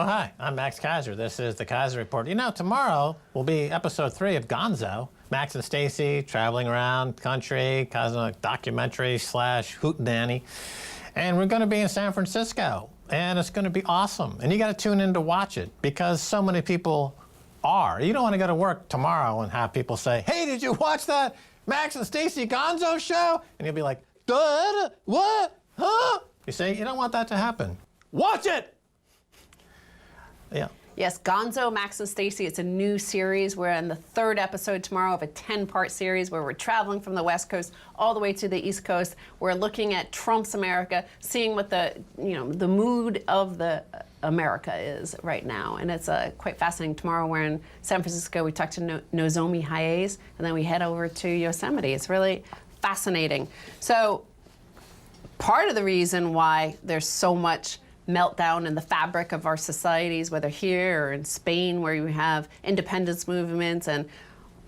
Oh, hi, I'm Max Keiser. This is the Keiser Report. You know, tomorrow will be episode 3 of Gonzo. Max and Stacy traveling around the country, cosmic documentary / hootenanny. And we're going to be in San Francisco, and it's going to be awesome. And you got to tune in to watch it because so many people are. You don't want to go to work tomorrow and have people say, hey, did you watch that Max and Stacy Gonzo show? And you'll be like, what? Huh? You see, you don't want that to happen. Watch it! Yeah. Yes, Gonzo, Max and Stacy, it's a new series. We're in the 3rd episode tomorrow of a 10-part series where we're traveling from the West Coast all the way to the East Coast. We're looking at Trump's America, seeing what the mood of the America is right now. And it's quite fascinating. Tomorrow we're in San Francisco. We talk to Nozomi Hayes, and then we head over to Yosemite. It's really fascinating. So part of the reason why there's so much meltdown in the fabric of our societies, whether here or in Spain, where you have independence movements, and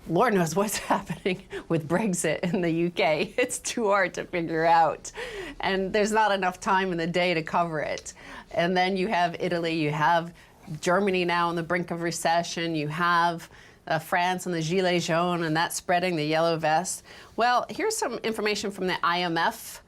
Lord knows what's happening with Brexit in the UK. It's too hard to figure out. And there's not enough time in the day to cover it. And then you have Italy, you have Germany now on the brink of recession, you have France and the Gilets jaunes, and that's spreading the yellow vest. Well, here's some information from the IMF.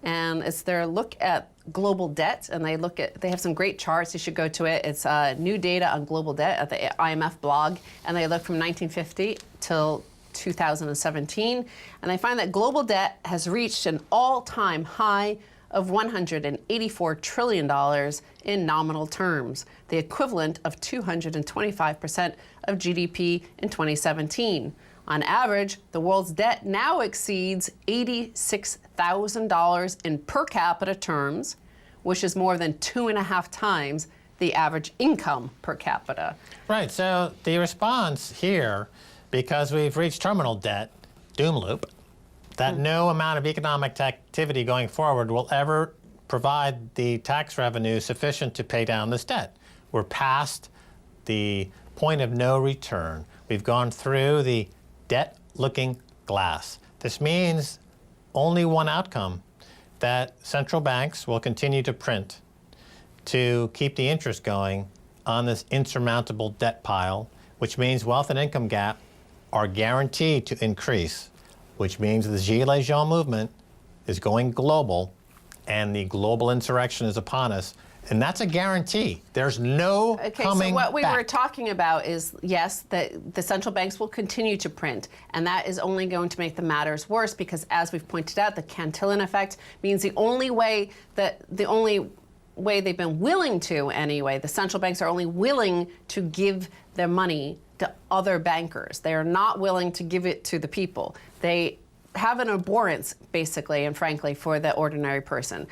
And it's their look at global debt, and they have some great charts. You should go to it. It's new data on global debt at the IMF blog, and they look from 1950 till 2017, and they find that global debt has reached an all-time high of $184 trillion in nominal terms, the equivalent of 225% of GDP in 2017. On average, the world's debt now exceeds $86,000 in per capita terms, which is more than 2.5 times the average income per capita. Right, so the response here, because we've reached terminal debt, doom loop, that no amount of economic activity going forward will ever provide the tax revenue sufficient to pay down this debt. We're past the point of no return. We've gone through the debt-looking glass. This means only one outcome, that central banks will continue to print to keep the interest going on this insurmountable debt pile, which means wealth and income gap are guaranteed to increase, which means the Gilets jaunes movement is going global and the global insurrection is upon us. And that's a guarantee. There's no coming so what we back. were talking about is, yes, that the central banks will continue to print, and that is only going to make the matters worse because, as we've pointed out, the Cantillon effect means the only way they've been willing to, anyway, the central banks are only willing to give their money to other bankers. They are not willing to give it to the people. They have an abhorrence, basically, and frankly, for the ordinary person.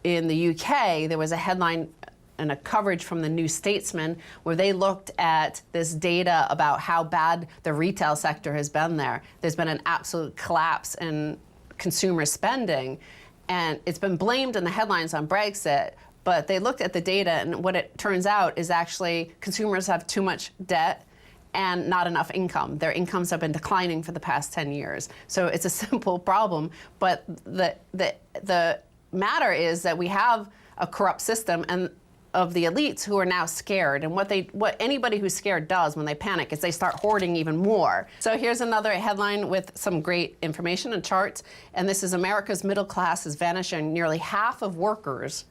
In the UK, there was a headline and a coverage from the New Statesman where they looked at this data about how bad the retail sector has been there. There's been an absolute collapse in consumer spending, and it's been blamed in the headlines on Brexit, but they looked at the data, and what it turns out is actually consumers have too much debt and not enough income. Their incomes have been declining for the past 10 years. So it's a simple problem, but the matter is that we have a corrupt system and of the elites who are now scared. And what anybody who's scared does when they panic is they start hoarding even more. So here's another headline with some great information and charts. And this is America's middle class is vanishing. Nearly half of workers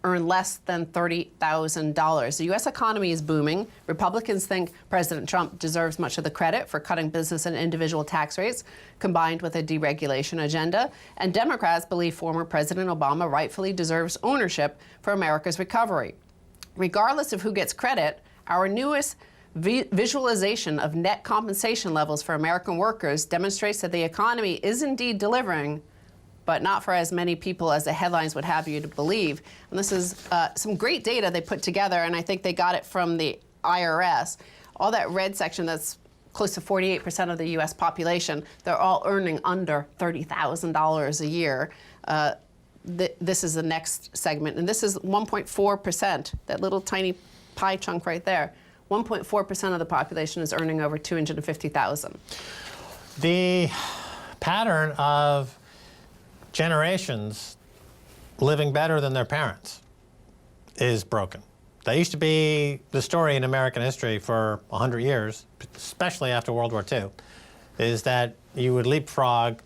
earn less than $30,000. The U.S. economy is booming. Republicans think President Trump deserves much of the credit for cutting business and individual tax rates, combined with a deregulation agenda. And Democrats believe former President Obama rightfully deserves ownership for America's recovery. Regardless of who gets credit, our newest visualization of net compensation levels for American workers demonstrates that the economy is indeed delivering, but not for as many people as the headlines would have you to believe. And this is some great data they put together, and I think they got it from the IRS. All that red section, that's close to 48% of the U.S. population, they're all earning under $30,000 a year. This is the next segment, and this is 1.4%, that little tiny pie chunk right there. 1.4% of the population is earning over $250,000. The pattern of generations living better than their parents is broken. That used to be the story in American history for 100 years, especially after World War II, is that you would leapfrog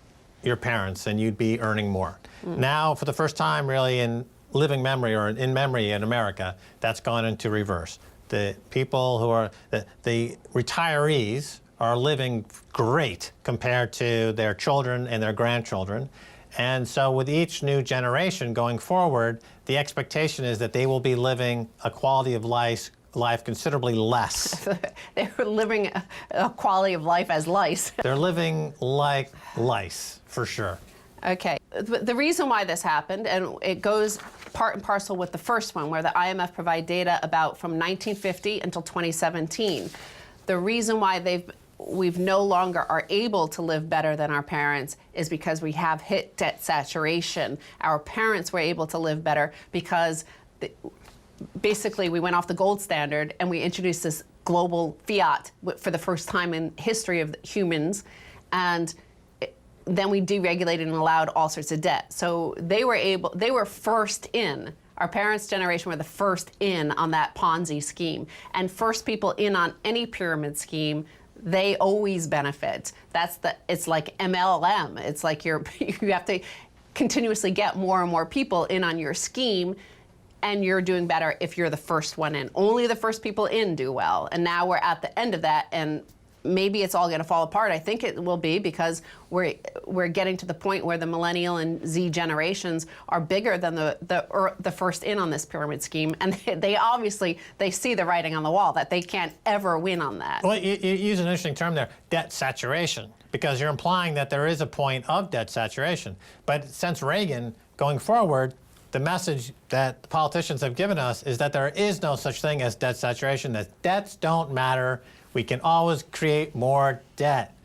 your parents and you'd be earning more. Now, for the first time really in living memory or in memory in America, that's gone into reverse. The people who are, the retirees are living great compared to their children and their grandchildren. And so with each new generation going forward, the expectation is that they will be living a quality of life considerably less. They're living a quality of life as lice. They're living like lice, for sure. Okay. The reason why this happened, and it goes part and parcel with the first one, where the IMF provide data about from 1950 until 2017. The reason why we've no longer are able to live better than our parents is because we have hit debt saturation. Our parents were able to live better because basically we went off the gold standard and we introduced this global fiat for the first time in history of humans, and then we deregulated and allowed all sorts of debt. So they were first in. Our parents' generation were the first in on that Ponzi scheme. And first people in on any pyramid scheme, they always benefit. It's like MLM. It's like you have to continuously get more and more people in on your scheme, and you're doing better if you're the first one in. Only the first people in do well. And now we're at the end of that, and maybe it's all going to fall apart. I think it will be, because we're getting to the point where the millennial and Z generations are bigger than the first in on this pyramid scheme, and they obviously see the writing on the wall that they can't ever win on that. Well, you use an interesting term there, debt saturation, because you're implying that there is a point of debt saturation. But since Reagan, going forward, the message that the politicians have given us is that there is no such thing as debt saturation, that debts don't matter. We can always create more debt.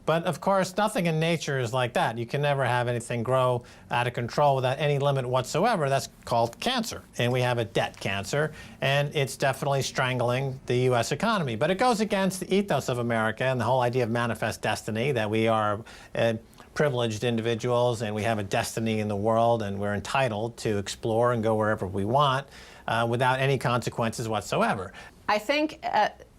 But of course, nothing in nature is like that. You can never have anything grow out of control without any limit whatsoever. That's called cancer. And we have a debt cancer, and it's definitely strangling the U.S. economy. But it goes against the ethos of America and the whole idea of manifest destiny, that we are privileged individuals and we have a destiny in the world and we're entitled to explore and go wherever we want without any consequences whatsoever. I think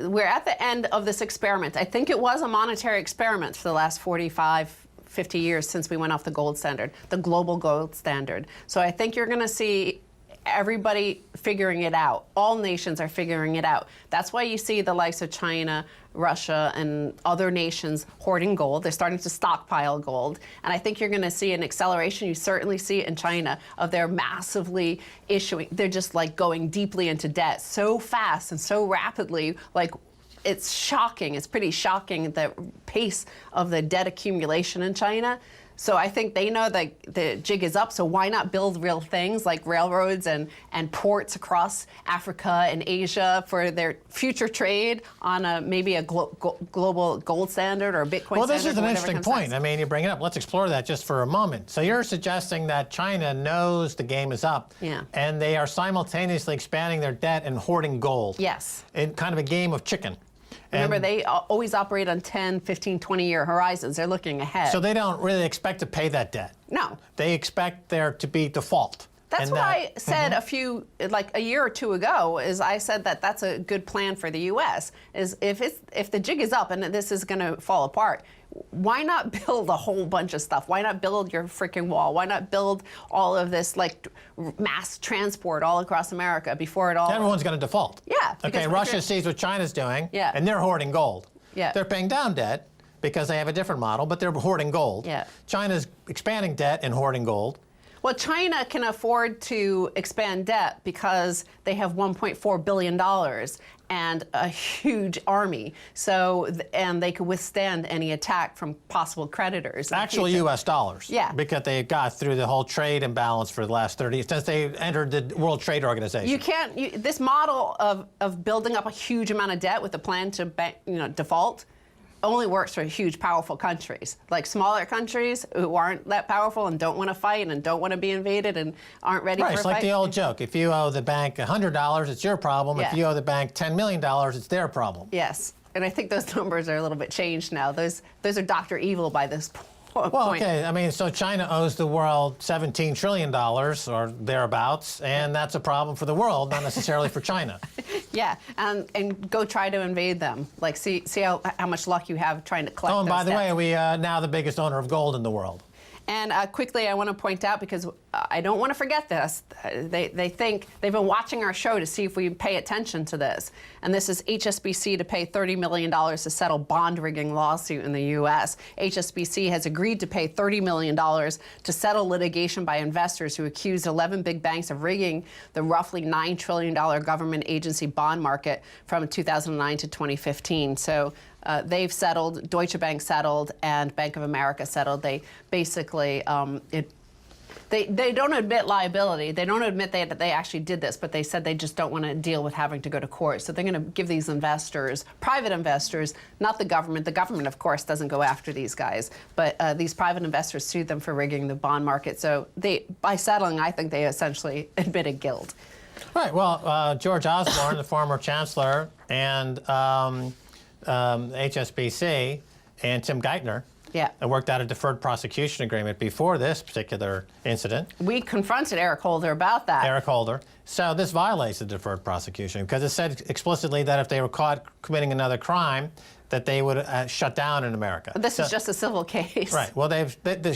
we're at the end of this experiment. I think it was a monetary experiment for the last 45, 50 years since we went off the gold standard, the global gold standard. So I think you're going to see everybody figuring it out. All nations are figuring it out. That's why you see the likes of China, Russia, and other nations hoarding gold. They're starting to stockpile gold. And I think you're going to see an acceleration. You certainly see it in China, of their massively issuing. They're just like going deeply into debt so fast and so rapidly. Like, it's shocking. It's pretty shocking, the pace of the debt accumulation in China. So I think they know that the jig is up, so why not build real things like railroads and ports across Africa and Asia for their future trade on maybe a global gold standard or a Bitcoin standard? Well, this is an interesting point. I mean, you bring it up. Let's explore that just for a moment. So you're suggesting that China knows the game is up, and they are simultaneously expanding their debt and hoarding gold. Yes. In kind of a game of chicken. Remember, they always operate on 10, 15, 20-year horizons. They're looking ahead. So they don't really expect to pay that debt. No. They expect there to be default. That's what I said a year or two ago, is I said that that's a good plan for the U.S., is if the jig is up and this is going to fall apart, why not build a whole bunch of stuff? Why not build your freaking wall? Why not build all of this like mass transport all across America before it all... Everyone's going to default. Yeah. Okay, Russia sees what China's doing, yeah, and they're hoarding gold. Yeah. They're paying down debt because they have a different model, but they're hoarding gold. Yeah. China's expanding debt and hoarding gold. Well, China can afford to expand debt because they have $1.4 billion and a huge army. So, and they could withstand any attack from possible creditors. Actual U.S. dollars. Yeah. Because they got through the whole trade imbalance for the last 30 years, since they entered the World Trade Organization. You can't, this model of building up a huge amount of debt with a plan to default only works for huge, powerful countries. Like smaller countries who aren't that powerful and don't want to fight and don't want to be invaded and aren't ready for a fight. Right, it's like the old joke. If you owe the bank $100, it's your problem. Yeah. If you owe the bank $10 million, it's their problem. Yes, and I think those numbers are a little bit changed now. Those are Dr. Evil by this point. Well, okay. I mean, so China owes the world $17 trillion or thereabouts, and that's a problem for the world, not necessarily for China. Yeah, and go try to invade them. Like, see how much luck you have trying to collect. Oh, and those by the debts. way, we now the biggest owner of gold in the world. And quickly, I want to point out, because I don't want to forget this, they think they've been watching our show to see if we pay attention to this. And this is HSBC to pay $30 million to settle bond rigging lawsuit in the U.S. HSBC has agreed to pay $30 million to settle litigation by investors who accused 11 big banks of rigging the roughly $9 trillion government agency bond market from 2009 to 2015. So they've settled, Deutsche Bank settled, and Bank of America settled. They basically, they don't admit liability. They don't admit that they actually did this, but they said they just don't want to deal with having to go to court. So they're going to give these investors, private investors, not the government. The government, of course, doesn't go after these guys, but these private investors sued them for rigging the bond market. So by settling, I think they essentially admitted guilt. Right. Well, George Osborne, the former chancellor, and HSBC, and Tim Geithner worked out a deferred prosecution agreement before this particular incident. We confronted Eric Holder about that. Eric Holder. So this violates the deferred prosecution because it said explicitly that if they were caught committing another crime, that they would shut down in America. But this is just a civil case. Right. Well,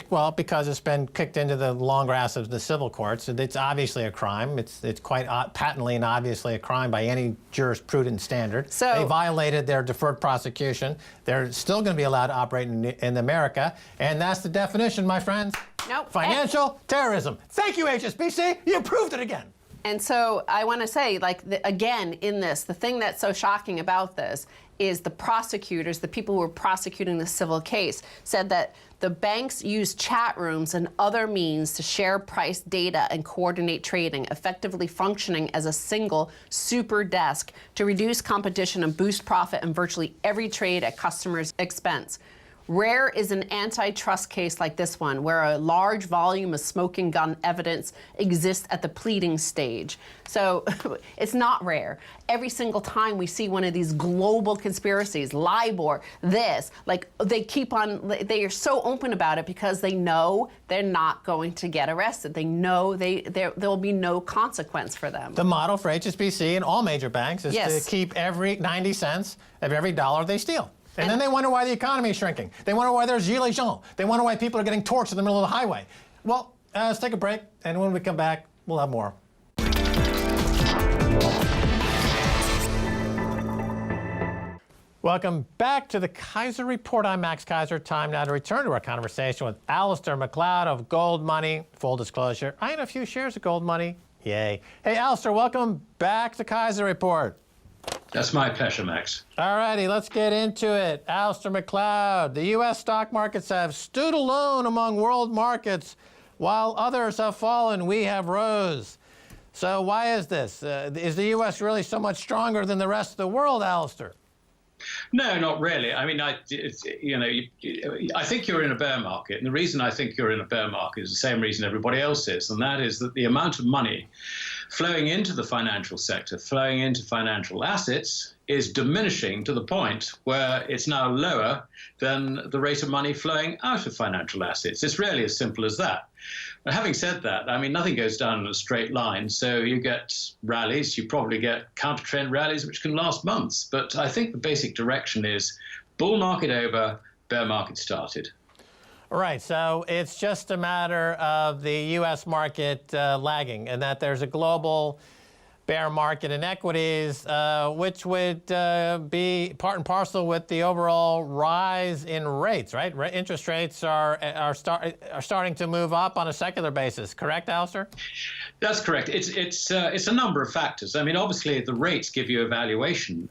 well, because it's been kicked into the long grass of the civil courts, it's obviously a crime. It's quite patently and obviously a crime by any jurisprudence standard. So they violated their deferred prosecution. They're still going to be allowed to operate in America, and that's the definition, my friends. Nope. Financial terrorism. Thank you, HSBC. You proved it again. And so I want to say, like, again, in this, the thing that's so shocking about this is the prosecutors, the people who were prosecuting the civil case, said that the banks used chat rooms and other means to share price data and coordinate trading, effectively functioning as a single super desk to reduce competition and boost profit in virtually every trade at customers' expense. Rare is an antitrust case like this one, where a large volume of smoking gun evidence exists at the pleading stage. So it's not rare. Every single time we see one of these global conspiracies, LIBOR, this, like they keep on, they are so open about it because they know they're not going to get arrested. They know there will be no consequence for them. The model for HSBC and all major banks is to keep every 90 cents of every dollar they steal. And then they wonder why the economy is shrinking. They wonder why there's gilets jaunes. They wonder why people are getting torched in the middle of the highway. Well, let's take a break, and when we come back, we'll have more. Welcome back to the Keiser Report. I'm Max Keiser. Time now to return to our conversation with Alasdair Macleod of Goldmoney. Full disclosure, I own a few shares of Goldmoney. Yay. Hey, Alasdair, welcome back to Keiser Report. That's my pleasure, Max. All righty, let's get into it. Alasdair Macleod, the U.S. stock markets have stood alone among world markets. While others have fallen, we have rose. So why is this? Is the U.S. really so much stronger than the rest of the world, Alasdair? No, not really. I mean, I think you're in a bear market. And the reason I think you're in a bear market is the same reason everybody else is. And that is that the amount of money flowing into the financial sector, flowing into financial assets, is diminishing to the point where it's now lower than the rate of money flowing out of financial assets. It's really as simple as that. But having said that, I mean, nothing goes down in a straight line. So you get rallies, you probably get counter-trend rallies, which can last months. But I think the basic direction is bull market over, bear market started. Right, so it's just a matter of the U.S. market lagging, and that there's a global bear market in equities, which would be part and parcel with the overall rise in rates, right? Interest rates are starting to move up on a secular basis, correct, Alasdair? That's correct. It's a number of factors. I mean, obviously, the rates give you a valuation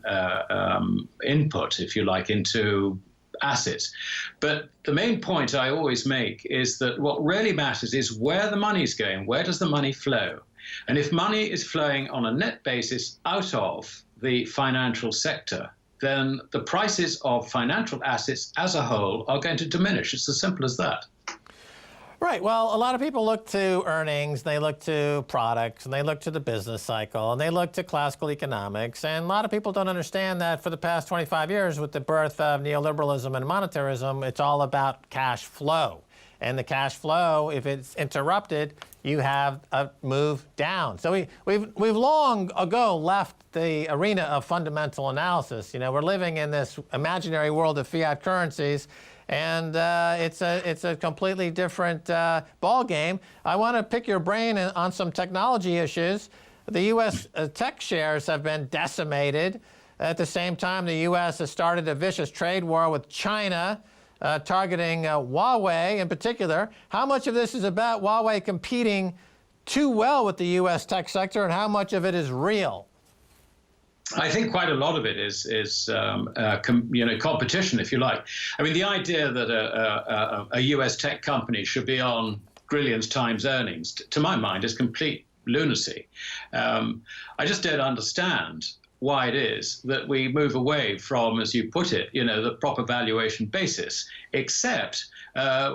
input, if you like, into assets. But the main point I always make is that what really matters is where the money's going. Where does the money flow? And if money is flowing on a net basis out of the financial sector, then the prices of financial assets as a whole are going to diminish. It's as simple as that. Right. Well, a lot of people look to earnings, they look to products, and they look to the business cycle, and they look to classical economics. And a lot of people don't understand that for the past 25 years, with the birth of neoliberalism and monetarism, it's all about cash flow. And the cash flow, if it's interrupted, you have a move down. So we've long ago left the arena of fundamental analysis. You know, we're living in this imaginary world of fiat currencies, and it's a completely different ball game. I want to pick your brain on some technology issues. The U.S. Tech shares have been decimated. At the same time, the U.S. has started a vicious trade war with China, targeting Huawei in particular. How much of this is about Huawei competing too well with the U.S. tech sector, and how much of it is real? I think quite a lot of it is competition, if you like. I mean, the idea that a U.S. tech company should be on Grillions times earnings, to my mind, is complete lunacy. I just don't understand why it is that we move away from, as you put it, the proper valuation basis, except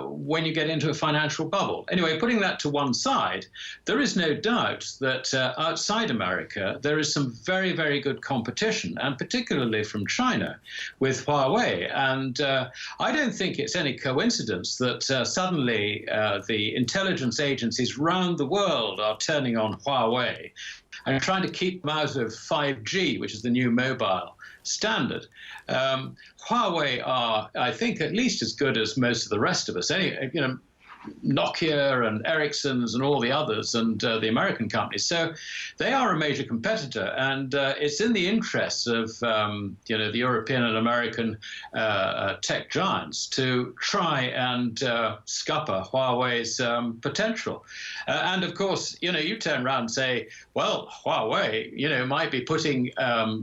when you get into a financial bubble. Anyway, putting that to one side, there is no doubt that outside America, there is some very, very good competition, and particularly from China with Huawei. And I don't think it's any coincidence that suddenly the intelligence agencies around the world are turning on Huawei and trying to keep them out of 5G, which is the new mobile standard. Huawei are, I think, at least as good as most of the rest of us. Nokia and Ericsson's and all the others, and the American companies. So they are a major competitor, and it's in the interests of the European and American tech giants to try and scupper Huawei's potential. And of course, you turn around and say, well, Huawei, might be putting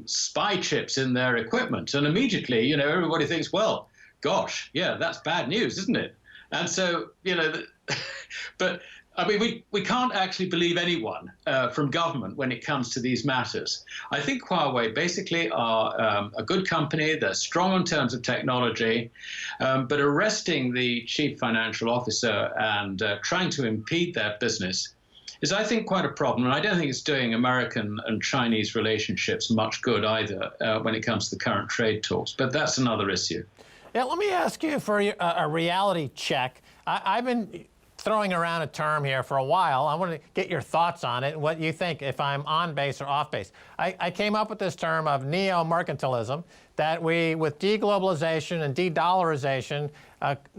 spy chips in their equipment, and immediately, everybody thinks, well, gosh, yeah, that's bad news, isn't it? And so, but I mean, we can't actually believe anyone from government when it comes to these matters. I think Huawei basically are a good company. They're strong in terms of technology, but arresting the chief financial officer and trying to impede their business is, I think, quite a problem. And I don't think it's doing American and Chinese relationships much good either when it comes to the current trade talks. But that's another issue. Yeah, let me ask you for a reality check. I've been throwing around a term here for a while. I want to get your thoughts on it, what you think, if I'm on base or off base. I came up with this term of neo-mercantilism, that with deglobalization and de-dollarization,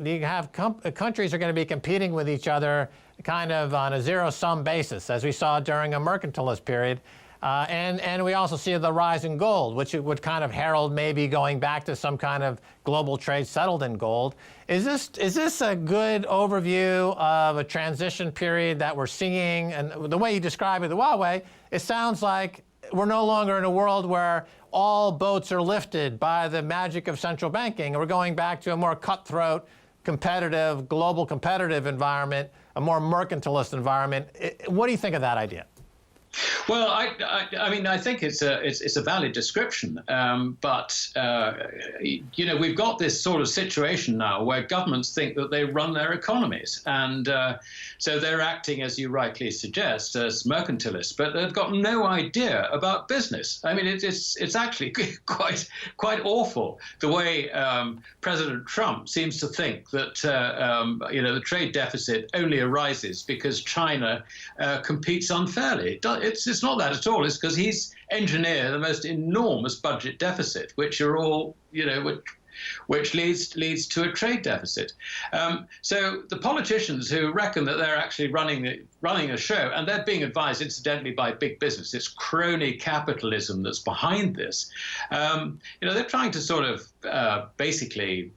you have countries are going to be competing with each other kind of on a zero-sum basis, as we saw during a mercantilist period. And we also see the rise in gold, which it would kind of herald maybe going back to some kind of global trade settled in gold. Is this a good overview of a transition period that we're seeing? And the way you describe it, the Huawei, it sounds like we're no longer in a world where all boats are lifted by the magic of central banking. We're going back to a more cutthroat, competitive, global competitive environment, a more mercantilist environment. What do you think of that idea? Well, I mean, I think it's a valid description, but we've got this sort of situation now where governments think that they run their economies, and so they're acting, as you rightly suggest, as mercantilists, but they've got no idea about business. I mean, it's actually quite awful the way President Trump seems to think that the trade deficit only arises because China competes unfairly. It's not that at all. It's because he's engineered the most enormous budget deficit, which are all, which leads to a trade deficit. So the politicians who reckon that they're actually running a show, and they're being advised, incidentally, by big business. It's crony capitalism that's behind this. They're trying to sort of basically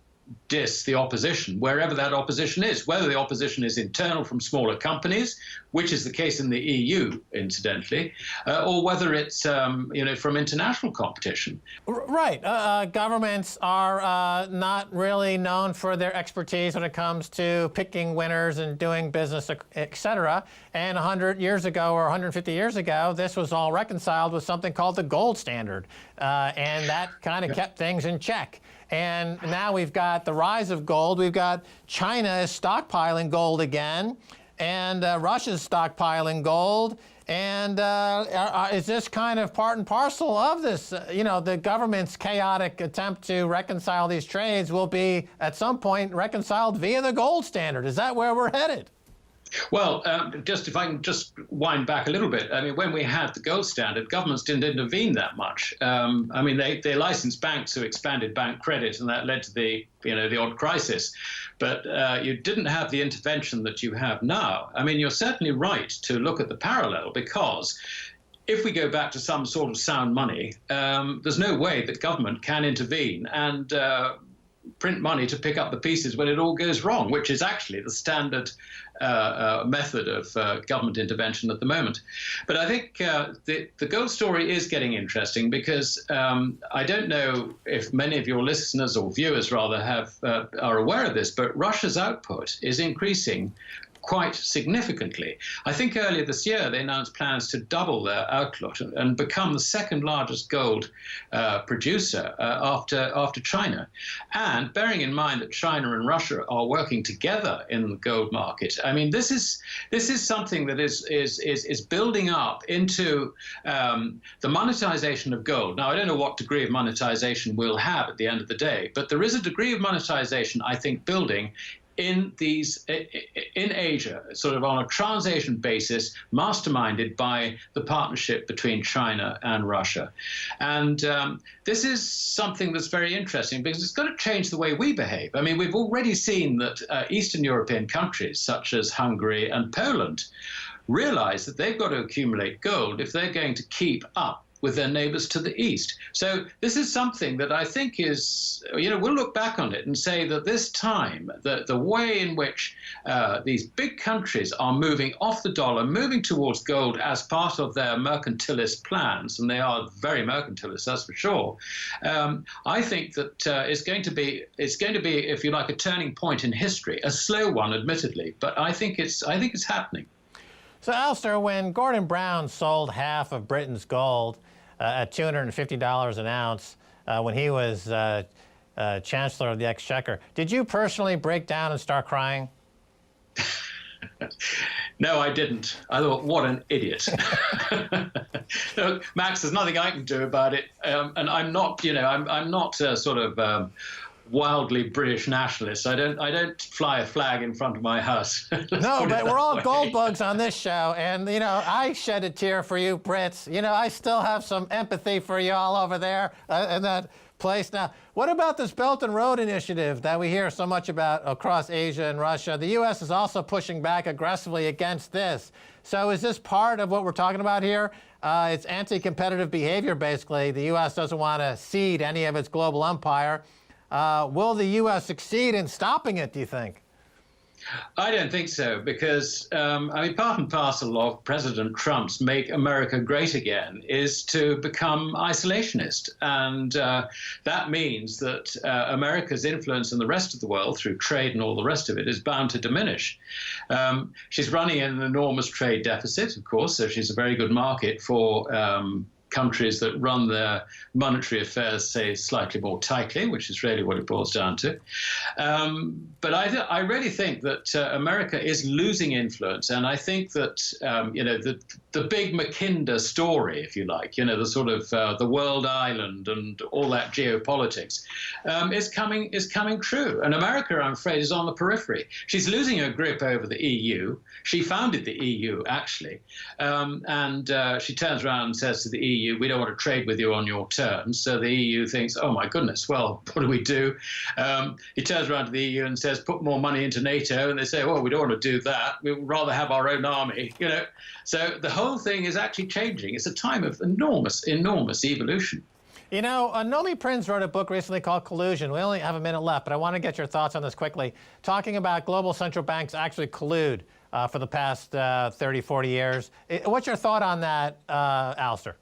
diss the opposition, wherever that opposition is, whether the opposition is internal from smaller companies, which is the case in the EU, incidentally, or whether it's from international competition. Right. Governments are not really known for their expertise when it comes to picking winners and doing business, et cetera. And 100 years ago or 150 years ago, this was all reconciled with something called the gold standard. And that kind of kept things in check. And now we've got the rise of gold. We've got China is stockpiling gold again, and Russia's stockpiling gold. And is this kind of part and parcel of this? The government's chaotic attempt to reconcile these trades will be, at some point, reconciled via the gold standard. Is that where we're headed? Well, if I can just wind back a little bit. I mean, when we had the gold standard, governments didn't intervene that much. They licensed banks who expanded bank credit, and that led to the odd crisis. But you didn't have the intervention that you have now. I mean, you're certainly right to look at the parallel, because if we go back to some sort of sound money, there's no way that government can intervene and print money to pick up the pieces when it all goes wrong, which is actually the standard method of government intervention at the moment. But I think the gold story is getting interesting, because I don't know if many of your listeners or viewers rather are aware of this, but Russia's output is increasing quite significantly. I think earlier this year they announced plans to double their output and become the second largest gold producer after China. And bearing in mind that China and Russia are working together in the gold market, I mean, this is something that is building up into the monetization of gold. Now, I don't know what degree of monetization we'll have at the end of the day, but there is a degree of monetization, I think, building in Asia, sort of on a Transasian basis, masterminded by the partnership between China and Russia. And this is something that's very interesting, because it's going to change the way we behave. I mean, we've already seen that Eastern European countries, such as Hungary and Poland, realize that they've got to accumulate gold if they're going to keep up with their neighbors to the east. So this is something that I think is, we'll look back on it and say that this time, the way in which these big countries are moving off the dollar, moving towards gold as part of their mercantilist plans, and they are very mercantilist, that's for sure. I think that it's going to be, if you like, a turning point in history, a slow one, admittedly, but I think it's happening. So, Alasdair, when Gordon Brown sold half of Britain's gold at $250 an ounce when he was Chancellor of the Exchequer, did you personally break down and start crying? No, I didn't. I thought, what an idiot. Look, Max, there's nothing I can do about it. And I'm not, I'm not sort of wildly British nationalist. I don't fly a flag in front of my house. No, but we're all gold bugs on this show, and I shed a tear for you Brits. I still have some empathy for you all over there in that place. Now, what about this Belt and Road Initiative that we hear so much about across Asia and Russia? The U.S. is also pushing back aggressively against this. So is this part of what we're talking about here? It's anti-competitive behavior, basically. The U.S. doesn't want to cede any of its global empire. Will the U.S. succeed in stopping it, do you think? I don't think so, because, part and parcel of President Trump's Make America Great Again is to become isolationist. And that means that America's influence in the rest of the world through trade and all the rest of it is bound to diminish. She's running an enormous trade deficit, of course, so she's a very good market for countries that run their monetary affairs, say, slightly more tightly, which is really what it boils down to. But I really think that America is losing influence, and I think that the big Mackinder story, if you like, the sort of the world island and all that geopolitics, is coming true. And America, I'm afraid, is on the periphery. She's losing her grip over the EU. She founded the EU, actually, and she turns around and says to the EU, we don't want to trade with you on your terms. So the EU thinks, oh my goodness, well, what do we do? He turns around to the EU and says, put more money into NATO. And they say, well, we don't want to do that. We would rather have our own army, So the whole thing is actually changing. It's a time of enormous, enormous evolution. Nomi Prinz wrote a book recently called Collusion. We only have a minute left, but I want to get your thoughts on this quickly. Talking about global central banks actually collude for the past 30, 40 years. What's your thought on that, Alasdair?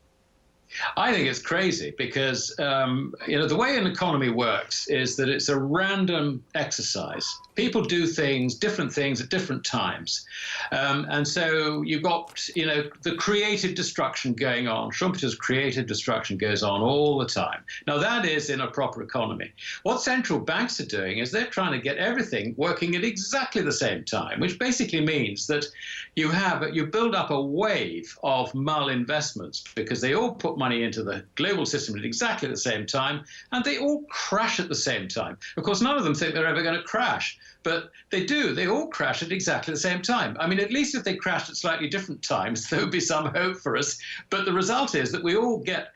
I think it's crazy because the way an economy works is that it's a random exercise. People do different things at different times, and so you've got the creative destruction going on. Schumpeter's creative destruction goes on all the time. Now that is in a proper economy. What central banks are doing is they're trying to get everything working at exactly the same time, which basically means that you build up a wave of malinvestments because they all put money into the global system at exactly the same time, and they all crash at the same time. Of course, none of them think they're ever going to crash, but they do. They all crash at exactly the same time. I mean, at least if they crashed at slightly different times, there would be some hope for us. But the result is that we all get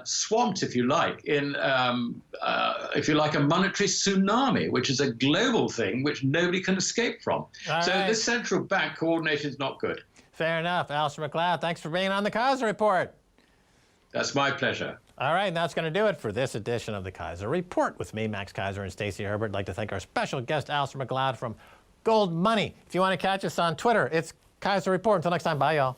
swamped, if you like, in, a monetary tsunami, which is a global thing which nobody can escape from. This central bank coordination is not good. Fair enough. Alasdair Macleod, thanks for being on the Keiser Report. That's my pleasure. All right, and that's going to do it for this edition of the Keiser Report with me, Max Keiser, and Stacy Herbert. I'd like to thank our special guest, Alasdair Macleod from Goldmoney. If you want to catch us on Twitter, it's Keiser Report. Until next time, bye, y'all.